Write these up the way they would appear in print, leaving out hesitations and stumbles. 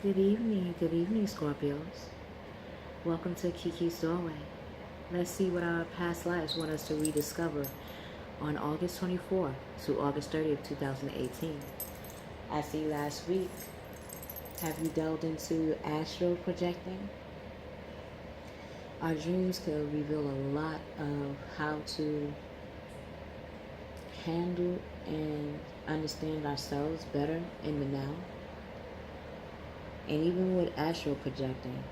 Good evening, Scorpios. Welcome to Kiki's Doorway. Let's see what our past lives want us to rediscover on August 24th to August 30th, 2018. I see last week, have you delved into astral projecting? Our dreams could reveal a lot of how to handle and understand ourselves better in the now. And even with astral projecting,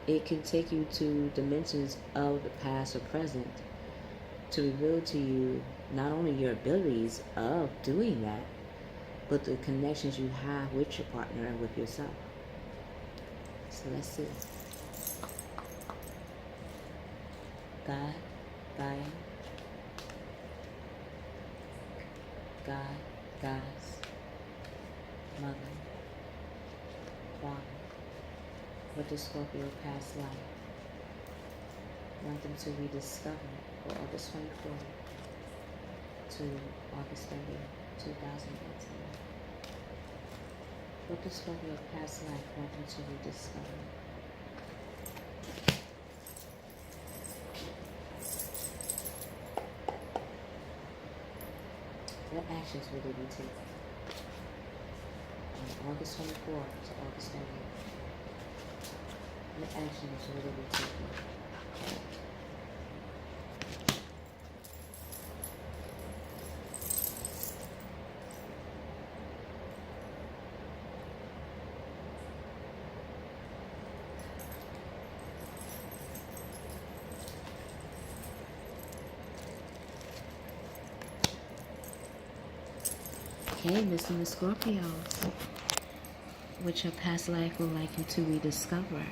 it can take you to dimensions of the past or present to reveal to you not only your abilities of doing that, but the connections you have with your partner and with yourself. So let's see. God, Gaia, God, Goddess, Mother, Father, what does Scorpio past life want them to rediscover for August 24th to August 30th, 2018? What does Scorpio past life want them to rediscover? What actions will they be taking on August 24th to August 30th? What actions will they be taking? Okay, Mr Mrs Scorpios, which your past life would like you to rediscover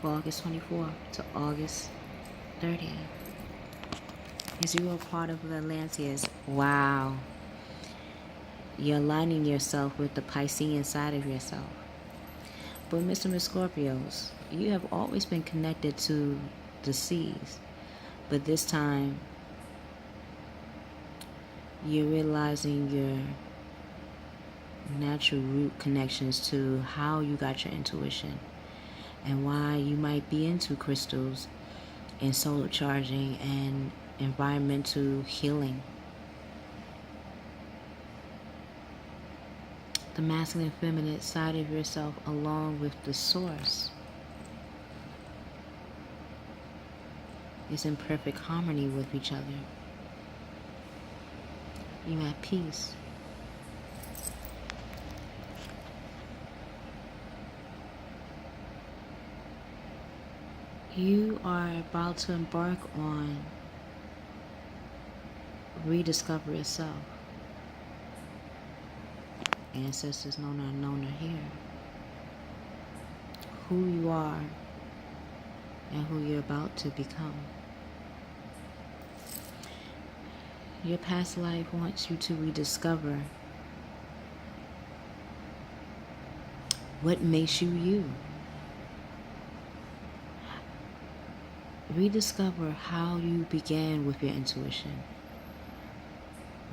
for August 24th to August 30th. As you are part of the Atlanteans, wow. You're aligning yourself with the Piscean side of yourself. But Mr Mrs Scorpios, you have always been connected to the seas. But this time, you're realizing your natural root connections to how you got your intuition and why you might be into crystals and solar charging and environmental healing. The masculine and feminine side of yourself along with the source is in perfect harmony with each other. You're at peace. You are about to embark on rediscover yourself. Ancestors known or unknown are here. Who you are and who you're about to become. Your past life wants you to rediscover what makes you you. Rediscover how you began with your intuition.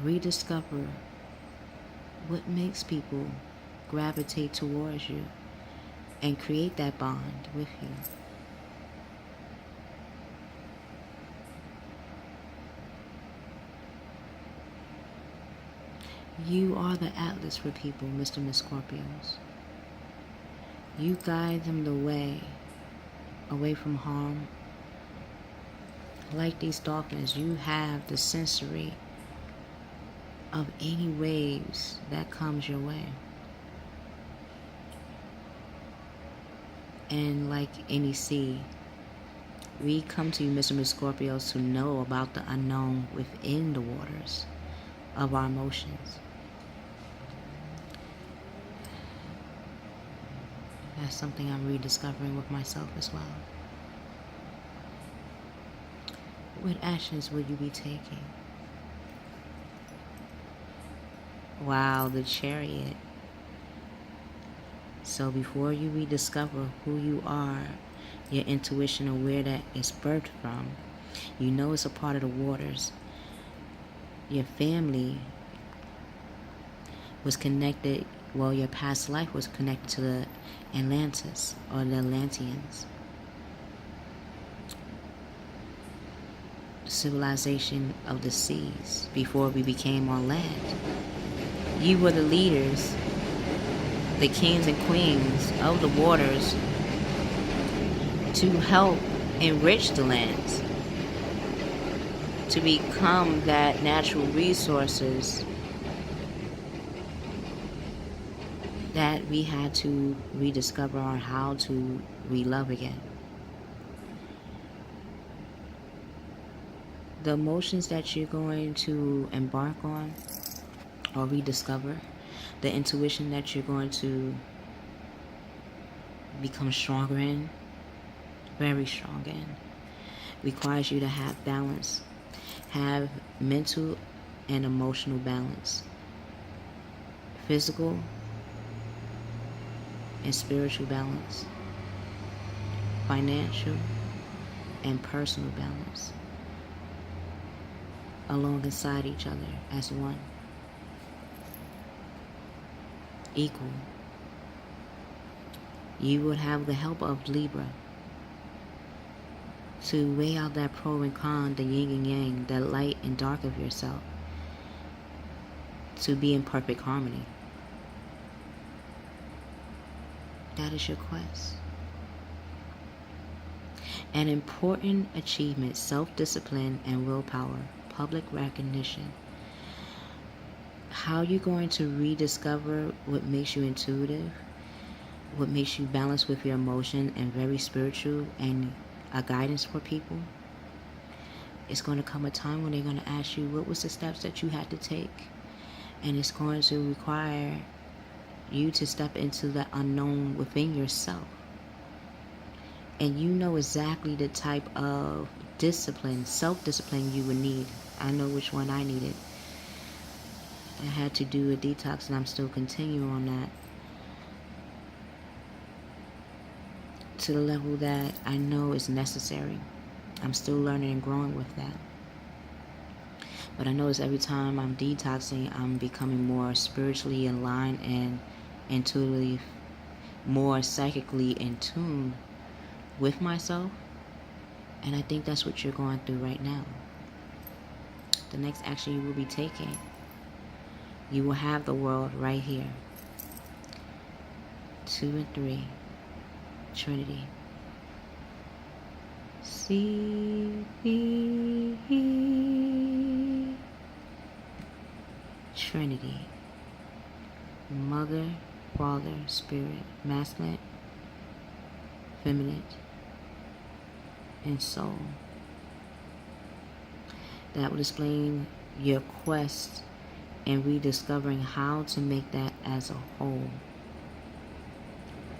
Rediscover what makes people gravitate towards you and create that bond with you. You are the atlas for people, Mr. Mrs Scorpios. You guide them the way away from harm. Like these dolphins, you have the sensory of any waves that comes your way. And like any sea, we come to you, Mr. Mrs Scorpios, to know about the unknown within the waters of our emotions. That's something I'm rediscovering with myself as well. What actions will you be taking? Wow, the Chariot. So before you rediscover who you are, your intuition of where that is birthed from, you know it's a part of the waters. Your family was connected Well, your past life was connected to the Atlantis or the Atlanteans. Civilization of the seas before we became on land. You were the leaders, the kings and queens of the waters to help enrich the lands, to become that natural resources that we had to rediscover on how to re-love again. The emotions that you're going to embark on or rediscover, the intuition that you're going to become stronger in, very strong in, requires you to have balance, have mental and emotional balance, physical and spiritual balance, financial and personal balance, alongside each other as one, equal. You would have the help of Libra to weigh out that pro and con, the yin and yang, the light and dark of yourself, to be in perfect harmony. That is your quest. An important achievement: self-discipline and willpower, public recognition. How are you going to rediscover what makes you intuitive, what makes you balance with your emotion and very spiritual and a guidance for people? It's going to come a time when they're going to ask you what was the steps that you had to take, and it's going to require you to step into the unknown within yourself. And you know exactly the type of discipline, self-discipline you would need. I know which one I needed. I had to do a detox, and I'm still continuing on that to the level that I know is necessary. I'm still learning and growing with that. But I notice every time I'm detoxing, I'm becoming more spiritually in line and intuitively, more psychically in tune with myself. And I think that's what you're going through right now. The next action you will be taking, you will have the world right here. 2 and 3, Trinity. C, B, E. Trinity. Mother, Father, Spirit, masculine, feminine, and soul. That will explain your quest and rediscovering how to make that as a whole,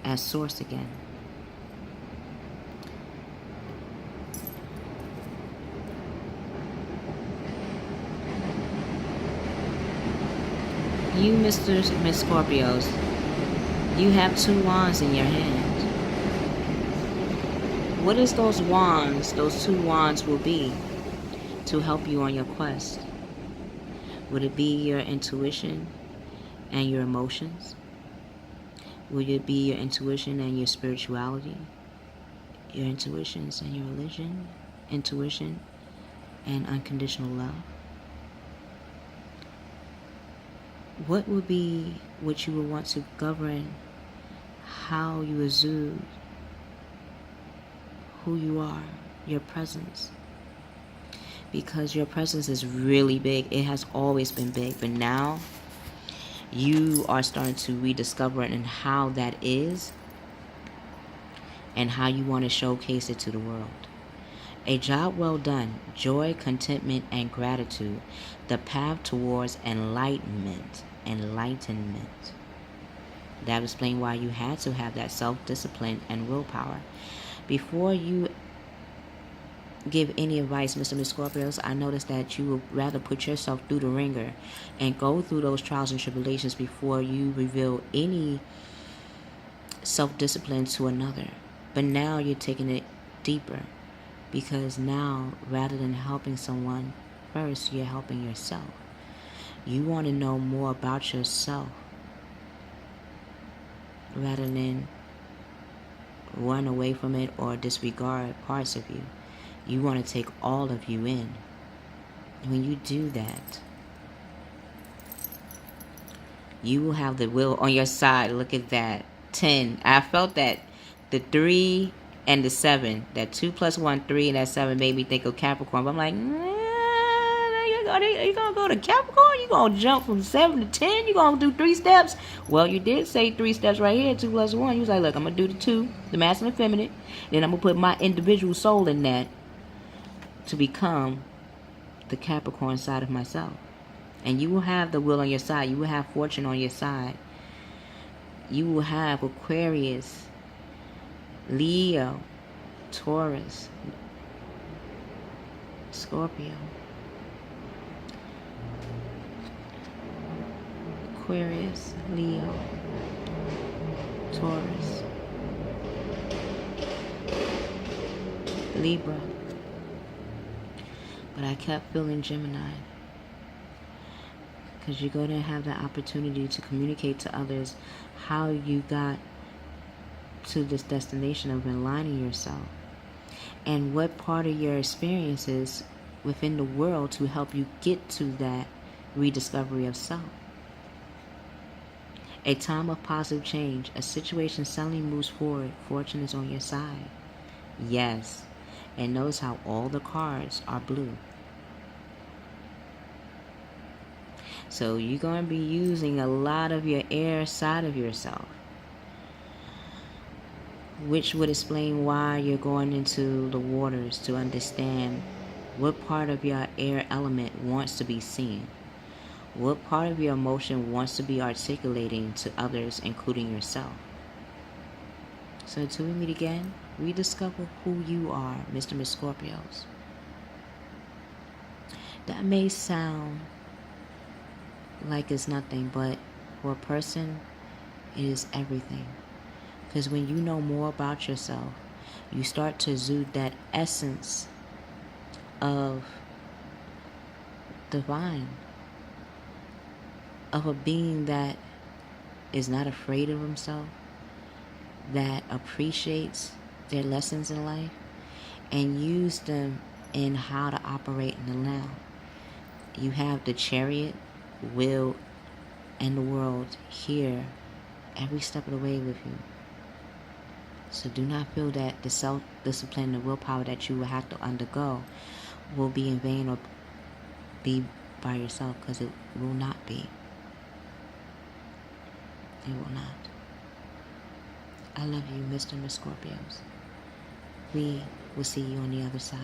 as source again. You, Mr. Mrs Scorpios, you have 2 wands in your hand. What is those wands, those 2 wands will be to help you on your quest? Would it be your intuition and your emotions? Would it be your intuition and your spirituality? Your intuitions and your religion? Intuition and unconditional love? What would be what you would want to govern how you exude who you are, your presence? Because your presence is really big. It has always been big, but now you are starting to rediscover it and how that is and how you want to showcase it to the world. A job well done, joy, contentment, and gratitude, the path towards enlightenment. That explains why you had to have that self-discipline and willpower. Before you give any advice, Mr. Mrs Scorpios, I noticed that you would rather put yourself through the ringer and go through those trials and tribulations before you reveal any self-discipline to another. But now you're taking it deeper, because now, rather than helping someone first, you're helping yourself. You want to know more about yourself rather than run away from it or disregard parts of you. You want to take all of you in. When you do that, you will have the will on your side. Look at that. 10. I felt that the 3 and the 7. That 2 plus 1, 3, and that 7 made me think of Capricorn. But I'm like, are you going to go to Capricorn? You going to jump from 7 to 10? You going to do 3 steps? Well, you did say 3 steps right here. 2 plus 1. You was like, look, I'm going to do the 2, the masculine and feminine. Then I'm going to put my individual soul in that to become the Capricorn side of myself. And you will have the will on your side. You will have fortune on your side. You will have Aquarius, Leo, Taurus, Scorpio, Aquarius, Leo, Taurus, Libra. But I kept feeling Gemini. Because you're going to have the opportunity to communicate to others how you got to this destination of aligning yourself. And what part of your experiences within the world to help you get to that rediscovery of self. A time of positive change. A situation suddenly moves forward. Fortune is on your side. Yes. And notice how all the cards are blue. So you're going to be using a lot of your air side of yourself, which would explain why you're going into the waters, to understand what part of your air element wants to be seen, what part of your emotion wants to be articulating to others, including yourself. So until we meet again, rediscover who you are, Mr. Mrs Scorpios. That may sound like it's nothing, but for a person, it is everything. Because when you know more about yourself, you start to exude that essence of divine, of a being that is not afraid of himself, that appreciates their lessons in life and use them in how to operate in the now. You have the Chariot, will, and the world here every step of the way with you. So do not feel that the self-discipline, the willpower that you will have to undergo will be in vain or be by yourself, because it will not be. It will not. I love you, Mr. and Miss Scorpios. We will see you on the other side.